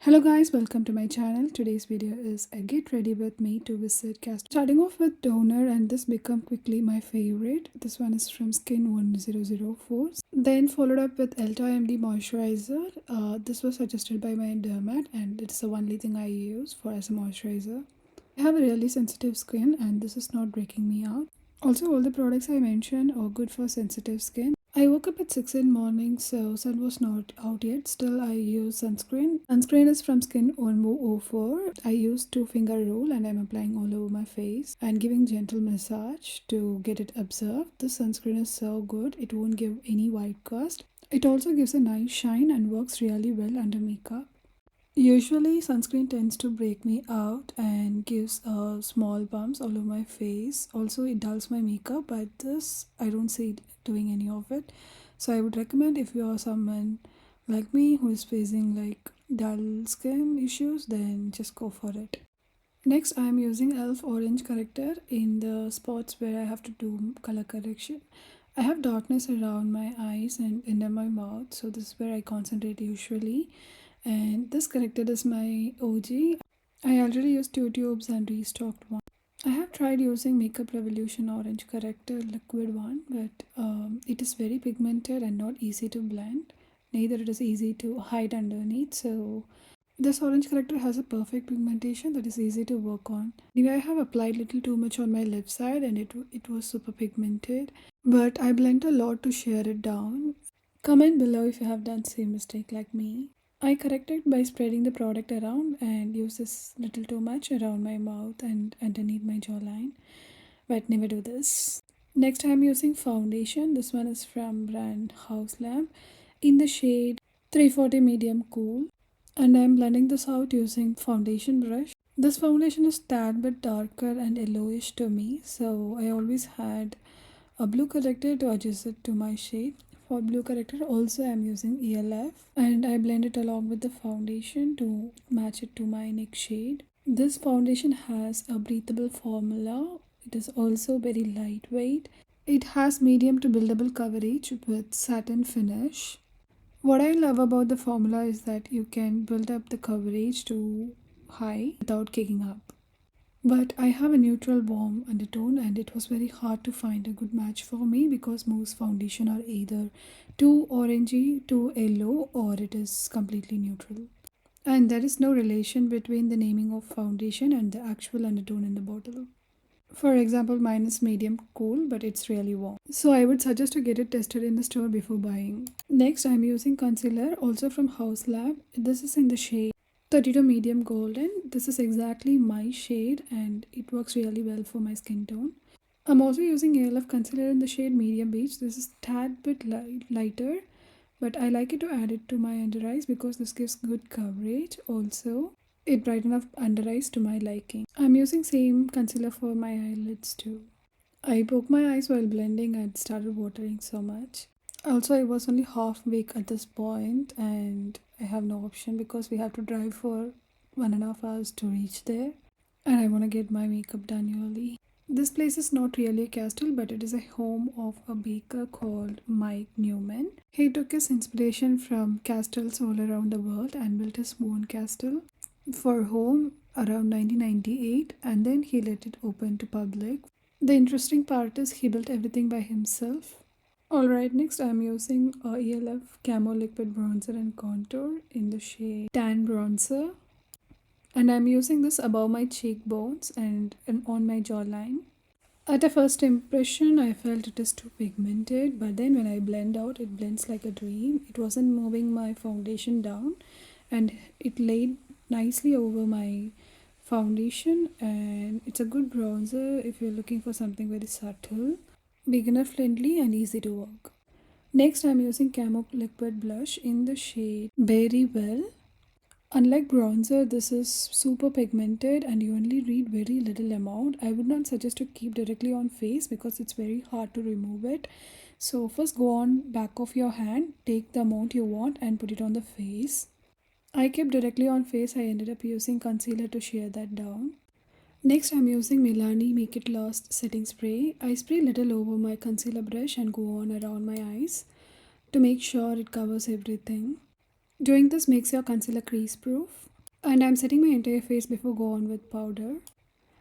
Hello guys, welcome to my channel. Today's video is a get ready with me to visit Cast. Starting off with toner, and this become quickly my favorite. This one is from Skin 1004. Then followed up with Elta MD moisturizer. This was suggested by my dermat and it's the only thing I use for as a moisturizer. I have a really sensitive skin and this is not breaking me out. Also, all the products I mentioned are good for sensitive skin. I woke up at 6 in morning, so sun was not out yet. Still, I use sunscreen. Sunscreen is from Skin 1004. I use two-finger rule and I'm applying all over my face and giving gentle massage to get it absorbed. This sunscreen is so good. It won't give any white cast. It also gives a nice shine and works really well under makeup. Usually, sunscreen tends to break me out and gives small bumps all over my face. Also, it dulls my makeup, but this I don't see it doing any of it. So, I would recommend if you are someone like me who is facing like dull skin issues, then just go for it. Next, I am using e.l.f. orange corrector in the spots where I have to do color correction. I have darkness around my eyes and under my mouth, so this is where I concentrate usually. And this corrector is my OG. I already used two tubes and restocked one. I have tried using Makeup Revolution orange corrector liquid one, but it is very pigmented and not easy to blend. Neither it is easy to hide underneath. So this orange corrector has a perfect pigmentation that is easy to work on. Anyway, I have applied little too much on my left side and it was super pigmented. But I blend a lot to shear it down. Comment below if you have done same mistake like me. I corrected by spreading the product around and use this little too much around my mouth and underneath my jawline, but never do this. Next, I am using foundation. This one is from brand Glam in the shade 340 medium cool, and I am blending this out using foundation brush. This foundation is tad bit darker and yellowish to me, so I always had a blue corrector to adjust it to my shade. For blue corrector also I am using ELF and I blend it along with the foundation to match it to my neck shade. This foundation has a breathable formula. It is also very lightweight. It has medium to buildable coverage with satin finish. What I love about the formula is that you can build up the coverage to high without kicking up. But I have a neutral warm undertone and it was very hard to find a good match for me because most foundation are either too orangey, too yellow, or it is completely neutral. And there is no relation between the naming of foundation and the actual undertone in the bottle. For example, mine is medium cool, but it's really warm. So I would suggest to get it tested in the store before buying. Next, I'm using concealer, also from House Lab. This is in the shade 32 medium golden. This is exactly my shade and it works really well for my skin tone. I'm also using ELF concealer in the shade medium beige. This is tad bit lighter, but I like it to add it to my under eyes because this gives good coverage. Also, it brightens up under eyes to my liking. I'm using same concealer for my eyelids too. I broke my eyes while blending and started watering so much. Also, I was only half awake at this point and I have no option because we have to drive for 1.5 hours to reach there. And I want to get my makeup done early. This place is not really a castle, but it is a home of a baker called Newman. He took his inspiration from castles all around the world and built his own castle for home around 1998 and then he let it open to public. The interesting part is he built everything by himself. Alright, next I'm using a ELF Camo Liquid Bronzer and Contour in the shade Tan Bronzer. And I'm using this above my cheekbones and on my jawline. At a first impression, I felt it is too pigmented, but then when I blend out, it blends like a dream. It wasn't moving my foundation down and it laid nicely over my foundation and it's a good bronzer if you're looking for something very subtle, beginner friendly and easy to work. Next, I'm using Camo Liquid Blush in the shade Very Well. Unlike bronzer, this is super pigmented and you only need very little amount. I would not suggest to keep directly on face because it's very hard to remove it. So first go on back of your hand, take the amount you want and put it on the face. I kept directly on face. I ended up using concealer to shear that down. Next, I'm using Milani Make It Last setting spray. I spray little over my concealer brush and go on around my eyes to make sure it covers everything. Doing this makes your concealer crease proof. And I'm setting my entire face before go on with powder.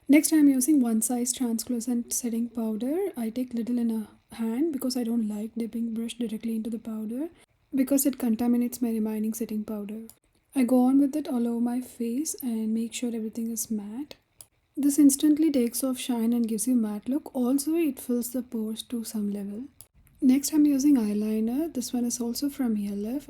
Next, I'm using one size translucent setting powder. I take little in a hand because I don't like dipping brush directly into the powder because it contaminates my remaining setting powder. I go on with it all over my face and make sure everything is matte. This instantly takes off shine and gives you matte look. Also, it fills the pores to some level. Next, I'm using eyeliner. This one is also from ELF.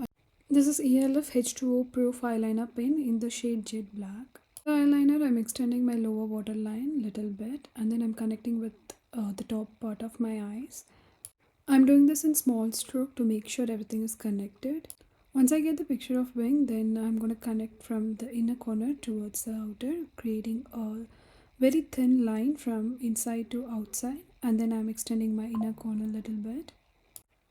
This is ELF H2O Proof Eyeliner Pen in the shade Jet Black. The eyeliner, I'm extending my lower waterline little bit and then I'm connecting with the top part of my eyes. I'm doing this in small stroke to make sure everything is connected. Once I get the picture of wing, then I'm going to connect from the inner corner towards the outer, creating a very thin line from inside to outside, and then I'm extending my inner corner a little bit.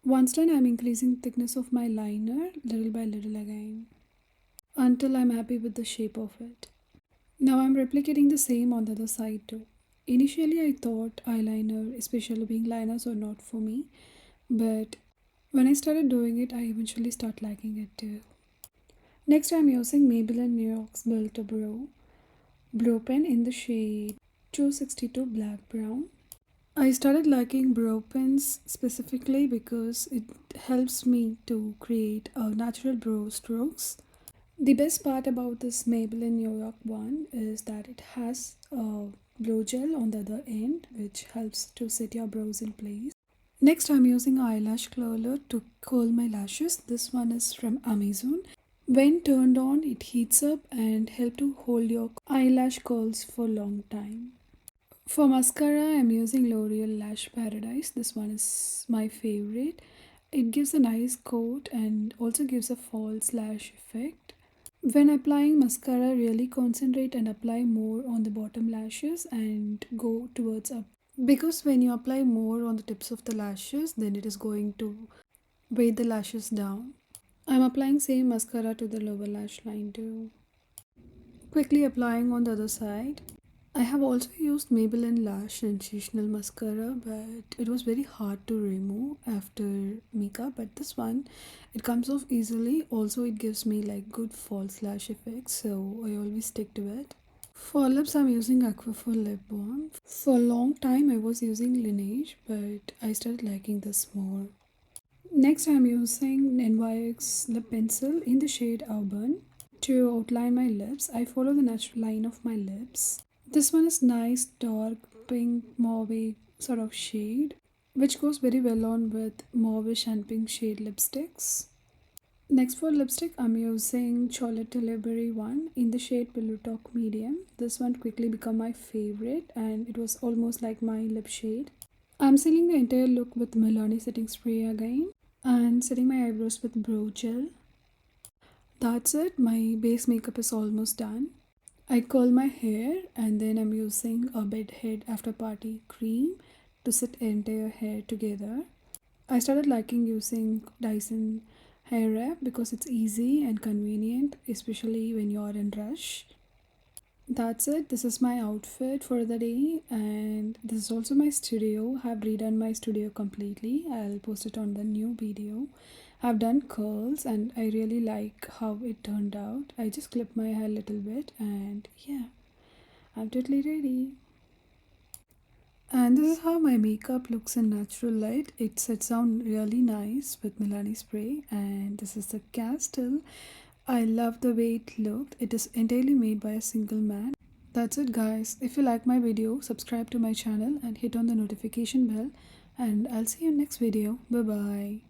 Once done, I'm increasing the thickness of my liner little by little again until I'm happy with the shape of it. Now I'm replicating the same on the other side too. Initially I thought eyeliner, especially wing liners, were not for me, but when I started doing it, I eventually start liking it too. Next I'm using Maybelline New York's Build to Brow Pen in the shade 262 Black Brown. I started liking brow pens specifically because it helps me to create natural brow strokes. The best part about this Maybelline New York one is that it has a brow gel on the other end which helps to set your brows in place. Next I'm using eyelash curler to curl my lashes. This one is from Amazon. When turned on, it heats up and help to hold your eyelash curls for a long time. For mascara, I'm using L'Oreal Lash Paradise. This one is my favorite. It gives a nice coat and also gives a false lash effect. When applying mascara, really concentrate and apply more on the bottom lashes and go towards up. Because when you apply more on the tips of the lashes, then it is going to weigh the lashes down. I'm applying same mascara to the lower lash line too. Quickly applying on the other side. I have also used Maybelline Lash Sensational Mascara, but it was very hard to remove after makeup. But this one, it comes off easily. Also, it gives me like good false lash effects, so I always stick to it. For lips, I'm using Aquaphor Lip Balm. For a long time, I was using Laneige, but I started liking this more. Next, I'm using NYX Lip Pencil in the shade Auburn. To outline my lips, I follow the natural line of my lips. This one is nice dark pink mauve sort of shade which goes very well on with mauvish and pink shade lipsticks. Next for lipstick I'm using Charlotte Tilbury one in the shade Pillow Talk Medium. This one quickly became my favorite and it was almost like my lip shade. I'm sealing the entire look with Milani setting spray again and setting my eyebrows with brow gel. That's it, my base makeup is almost done. I curl my hair and then I'm using a bedhead after party cream to set entire hair together. I started liking using Dyson hair wrap because it's easy and convenient, especially when you're in rush. That's it. This is my outfit for the day and this is also my studio. I've redone my studio completely. I'll post it on the new video. I've done curls and I really like how it turned out. I just clipped my hair a little bit and yeah, I'm totally ready. And this is how my makeup looks in natural light. It sets down really nice with Milani spray and this is the castle. I love the way it looked. It is entirely made by a single man. That's it guys. If you like my video, subscribe to my channel and hit on the notification bell and I'll see you next video. Bye bye.